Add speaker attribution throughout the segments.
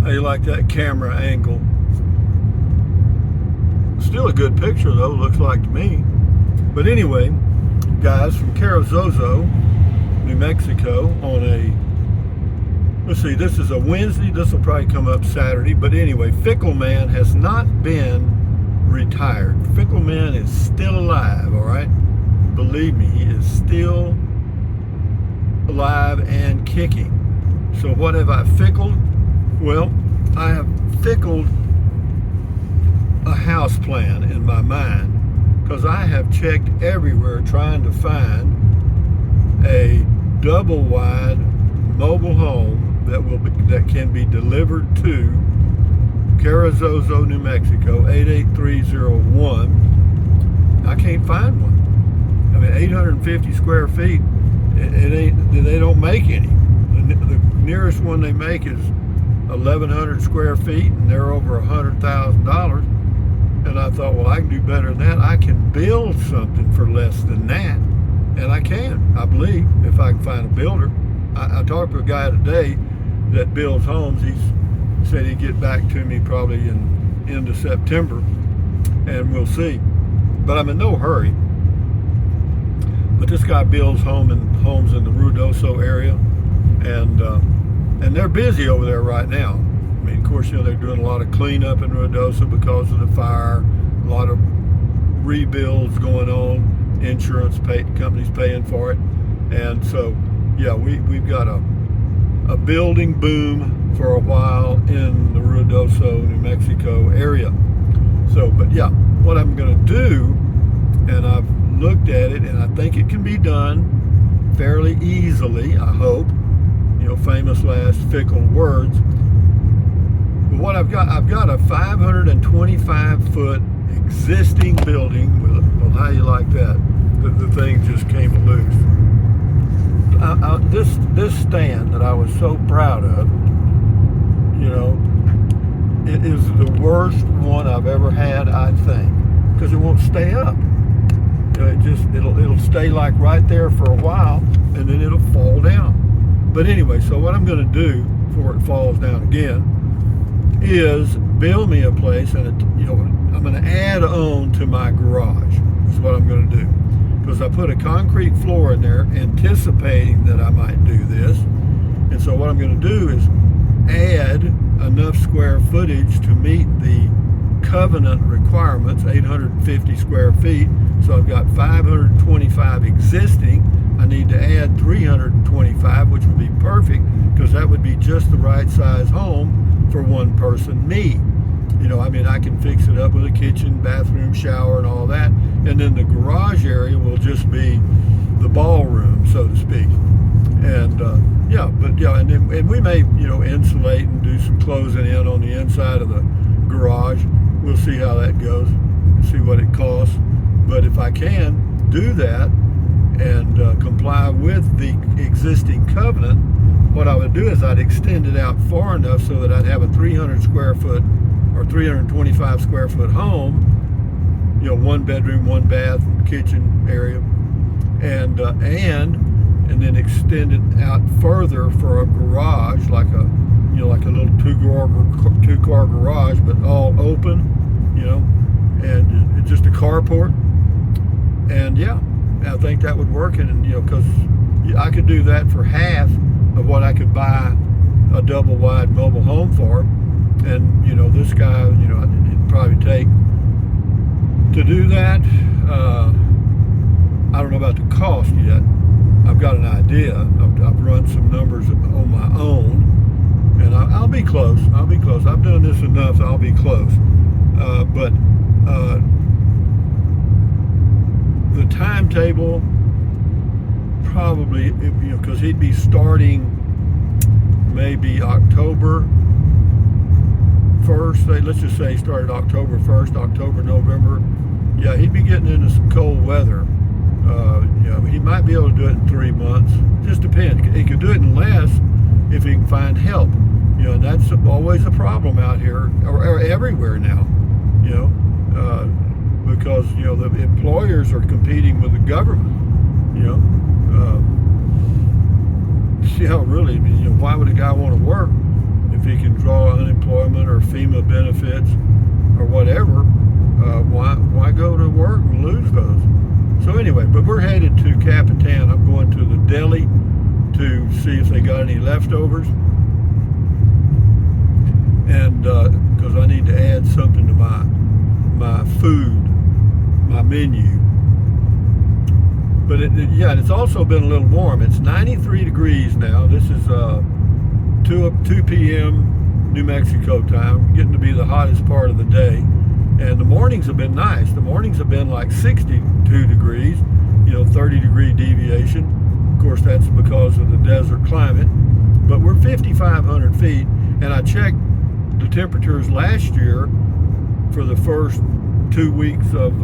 Speaker 1: How you like that camera angle? Still a good picture though, looks like to me. But anyway, guys, from Carrizozo, New Mexico, on a, let's see, this is a Wednesday. This will probably come up Saturday. But anyway, Fickle Man has not been retired. Fickle Man is still alive, all right? Believe me, he is still alive and kicking. So what have I fickled? Well, I have fickled a house plan in my mind because I have checked everywhere trying to find a double wide mobile home that can be delivered to Carrizozo, New Mexico, 88301. I can't find one. I mean, 850 square feet, they don't make any. The nearest one they make is 1,100 square feet, and they're over $100,000. And I thought, well, I can do better than that. I can build something for less than that. And I can, I believe, if I can find a builder. I talked to a guy today that builds homes. He said he'd get back to me probably in end of September, and we'll see. But I'm in no hurry. But this guy builds homes in the Ruidoso area, and they're busy over there right now. I mean, of course, they're doing a lot of cleanup in Ruidoso because of the fire, a lot of rebuilds going on, insurance companies paying for it. And so, yeah, we've got a building boom for a while in the Ruidoso, New Mexico area. So, but yeah, what I'm going to do, and I've looked at it, and I think it can be done fairly easily, I hope. Famous last Fickle words. But what I've got a 525-foot existing building with, well, how you like that? The thing just came loose. This stand that I was so proud of, it is the worst one I've ever had, I think, because it won't stay up. It'll stay like right there for a while, and then it'll fall down. But anyway, so what I'm going to do before it falls down again is build me a place, and I'm going to add on to my garage. That's what I'm going to do, because I put a concrete floor in there anticipating that I might do this. And so what I'm going to do is add enough square footage to meet the covenant requirements, 850 square feet. So I've got 525 existing. I need to add 325, which would be perfect, because that would be just the right size home for one person, me. I can fix it up with a kitchen, bathroom, shower, and all that. And then the garage area will just be the ballroom, so to speak. And and we may, insulate and do some closing in on the inside of the garage. We'll see how that goes, see what it costs. But if I can do that and comply with the existing covenant, what I would do is I'd extend it out far enough so that I'd have a 300 square foot or 325 square foot home, one bedroom, one bath, kitchen area, and then extend it out further for a garage, like a little two-car garage, but all open, and just a carport. And yeah, I think that would work. And because I could do that for half of what I could buy a double wide mobile home for. And this guy, it'd probably take to do that. I don't know about the cost yet. I've got an idea. I've run some numbers on my own, and I'll be close. I've done this enough, so I'll be close. But the timetable probably, because he'd be starting maybe October 1st. Let's just say he started October 1st, October, November. Yeah, he'd be getting into some cold weather. He might be able to do it in 3 months. Just depends. He could do it in less if he can find help. And that's always a problem out here or everywhere now. Because the employers are competing with the government. Really, why would a guy want to work if he can draw unemployment? FEMA benefits or whatever, why go to work and lose those? So anyway, but we're headed to Capitan. I'm going to the deli to see if they got any leftovers, and because I need to add something to my food, my menu. But it's also been a little warm. It's 93 degrees now. This is 2 p.m. New Mexico time, getting to be the hottest part of the day. And the mornings have been nice. The mornings have been like 62 degrees, 30-degree deviation. Of course, that's because of the desert climate. But we're 5,500 feet, and I checked the temperatures last year for the first 2 weeks of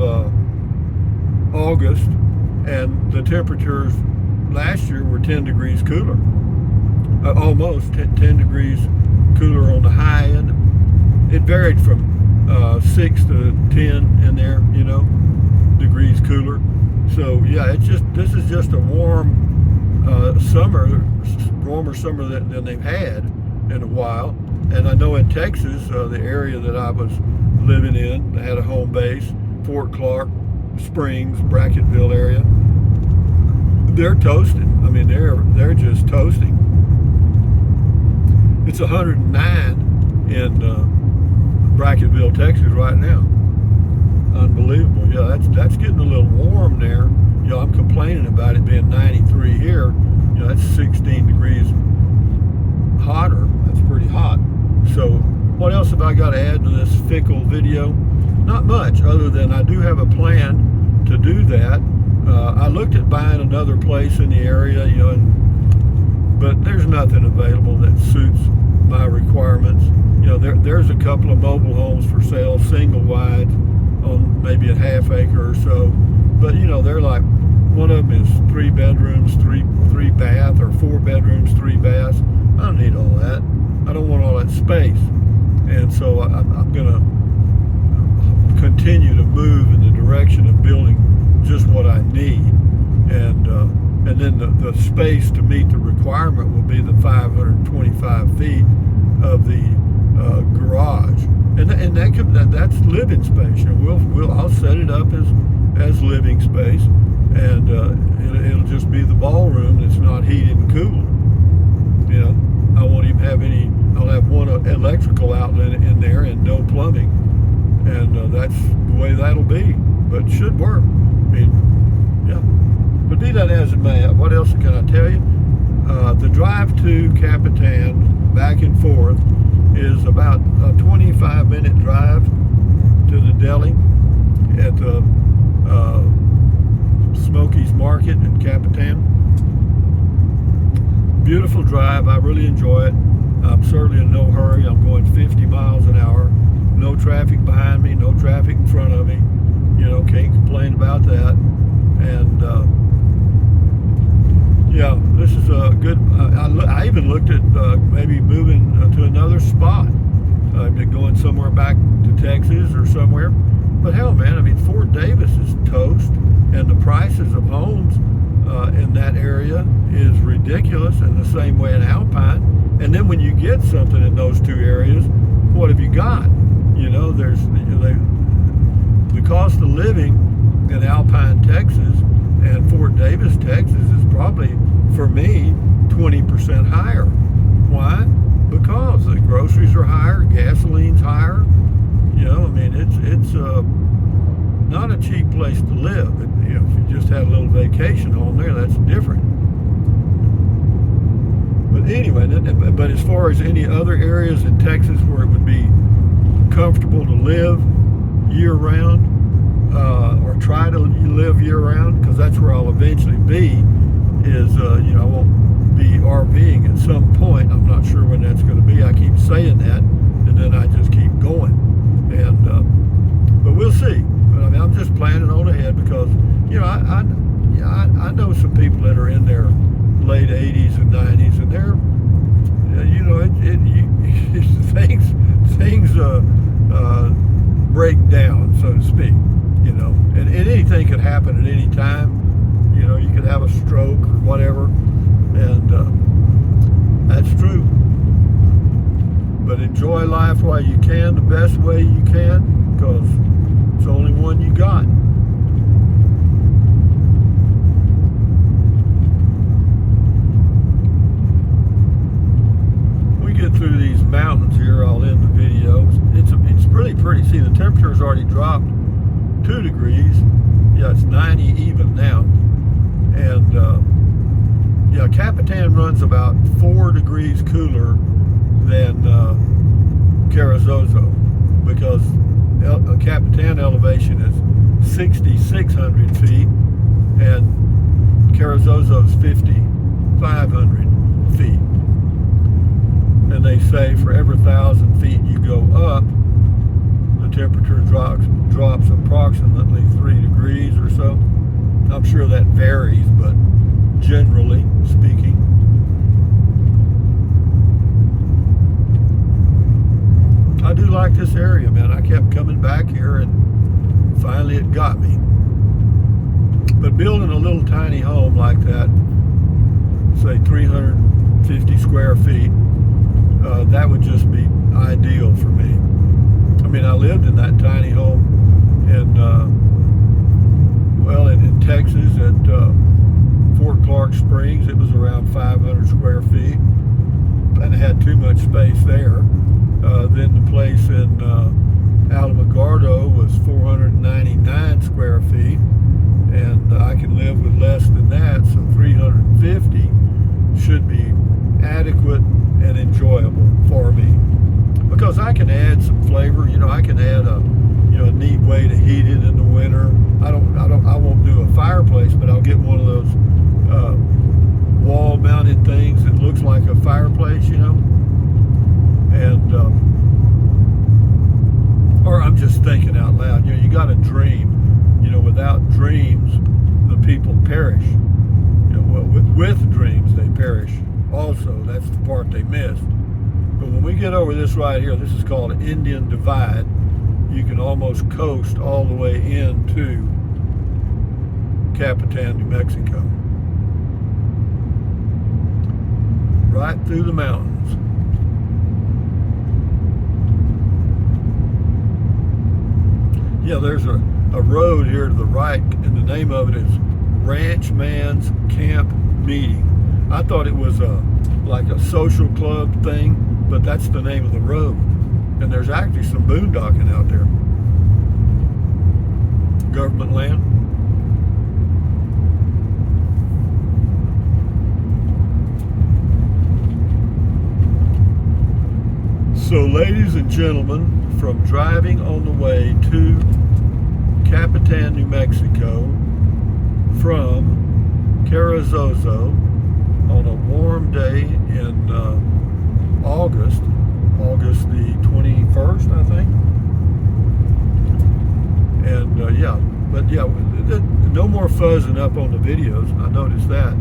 Speaker 1: August, and the temperatures last year were 10 degrees cooler. Almost 10 degrees cooler on the high end. It varied from 6 to 10 in there, degrees cooler. So yeah, this is just a warm summer, warmer summer than they've had in a while. And I know in Texas, the area that I was living in, I had a home base, Fort Clark, Springs, Brackettville area. They're toasting. I mean, they're just toasting. It's 109 in Brackettville, Texas right now. Unbelievable. Yeah, that's getting a little warm there. I'm complaining about it being 93 here. That's 16 degrees hotter. That's pretty hot. So what else have I got to add to this Fickle video? Not much, other than I do have a plan to do that. I looked at buying another place in the area, but there's nothing available that suits my requirements. There's a couple of mobile homes for sale, single wide, on maybe a half acre or so. But they're like, one of them is 3 bedrooms, three bath, or 4 bedrooms, 3 baths. I don't need all that. I don't want all that space. And so I'm gonna continue to move in the direction of building just what I need, and then the space to meet the requirement will be the 525 feet of the garage, and that's living space. I'll set it up as living space, and it'll just be the ballroom that's not heated and cooled. I won't even have any. I'll have one electrical outlet in there and no plumbing, and that's the way that'll be. But it should work. Yeah. But be that as it may, what else can I tell you? The drive to Capitan, back and forth, is about a 25-minute drive to the deli at the Smokies Market in Capitan. Beautiful drive. I really enjoy it. I'm certainly in no hurry. I'm going 50 miles an hour. No traffic behind me, no traffic in front of me. Can't complain about that. And yeah, this is a good. I even looked at maybe moving to another spot, going somewhere back to Texas or somewhere. But hell, man, Fort Davis is toast, and the prices of homes in that area is ridiculous, in the same way in Alpine. And then when you get something in those two areas, what have you got? There's the cost of living in Alpine, Texas, and Fort Davis, Texas, is probably, for me, 20% higher. Why? Because the groceries are higher, gasoline's higher. It's not a cheap place to live. If you just had a little vacation home there, that's different. But anyway, but as far as any other areas in Texas where it would be comfortable to live year-round, or try to live year-round, because that's where I'll eventually be, is, I won't be RVing at some point. I'm not sure when that's going to be. I keep saying that, and then I just keep going. And but we'll see. But I'm just planning on ahead, because I know some people that are in their late 80s and 90s, and they're things break down, so to speak. And anything could happen at any time. You could have a stroke or whatever, and that's true. But enjoy life while you can, the best way you can, because it's the only one you got. We get through these mountains here, I'll end the video. It's really pretty. See, the temperature has already dropped 2 degrees. Yeah, it's 90 even now. And yeah, Capitan runs about 4 degrees cooler than Carrizozo, because Capitan elevation is 6,600 feet and Carrizozo is 5,500 feet. And they say for every 1,000 feet you go up, the temperature drops approximately 3 degrees or so. I'm sure that varies, but generally speaking. I do like this area, man. I kept coming back here and finally it got me. But building a little tiny home like that, say 350 square feet, that would just be ideal for me. I mean, I lived in that tiny home in Texas at Fort Clark Springs. It was around 500 square feet, and it had too much space there. Then the place in Alamogordo was 499 square feet, and I can live with less than that, so 350 should be adequate and enjoyable for me, because I can add some flavor. You know, I can add a neat way to heat it in the winter. I won't do a fireplace, but I'll get one of those wall-mounted things that looks like a fireplace, you know. And or I'm just thinking out loud. You know, you got to dream. You know, without dreams, the people perish. You know, well, with dreams, they perish. Also, that's the part they missed. But when we get over this right here, this is called an Indian Divide. You can almost coast all the way into Capitan, New Mexico. Right through the mountains. Yeah, there's a road here to the right, and the name of it is Ranchman's Camp Meeting. I thought it was like a social club thing, but that's the name of the road. And there's actually some boondocking out there. Government land. So, ladies and gentlemen, from driving on the way to Capitan, New Mexico from Carrizozo on a warm day in August the 21st, I think. And no more fuzzing up on the videos. I noticed that.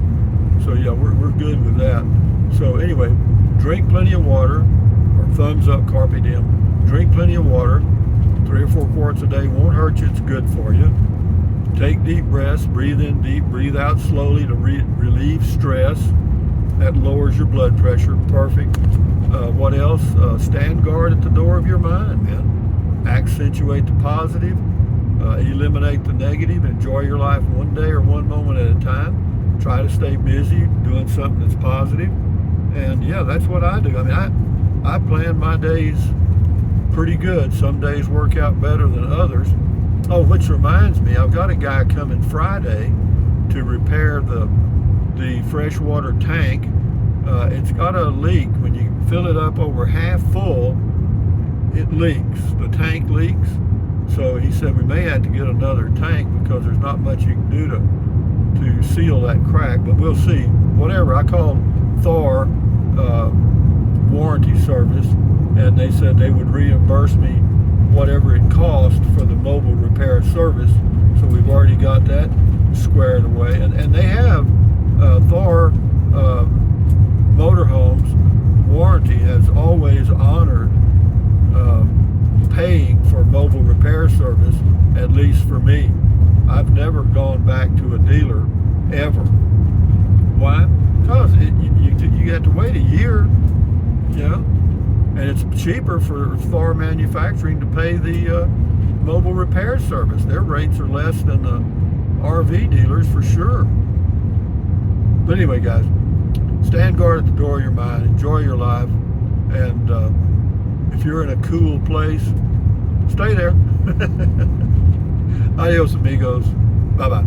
Speaker 1: So yeah, we're good with that. So anyway, drink plenty of water, or thumbs up, carpe diem. Drink plenty of water. 3 or 4 quarts a day won't hurt you. It's good for you. Take deep breaths. Breathe in deep. Breathe out slowly to relieve stress. That lowers your blood pressure. Perfect. What else? Stand guard at the door of your mind, man. Accentuate the positive. Eliminate the negative. Enjoy your life one day or one moment at a time. Try to stay busy doing something that's positive. And yeah, that's what I do. I mean, I plan my days pretty good. Some days work out better than others. Oh, which reminds me, I've got a guy coming Friday to repair the freshwater tank. It's got a leak. When you fill it up over half full, it leaks. The tank leaks. So he said we may have to get another tank because there's not much you can do to seal that crack, but we'll see. Whatever. I called Thor warranty service, and they said they would reimburse me whatever it cost for the mobile repair service. So we've already got that squared away, and they have Thor Motorhomes warranty has always honored paying for mobile repair service, at least for me. I've never gone back to a dealer ever. Why? Because you have to wait a year, you know. And it's cheaper for Far Manufacturing to pay the mobile repair service. Their rates are less than the RV dealers for sure. But anyway, guys, stand guard at the door of your mind. Enjoy your life. And if you're in a cool place, stay there. Adios, amigos. Bye-bye.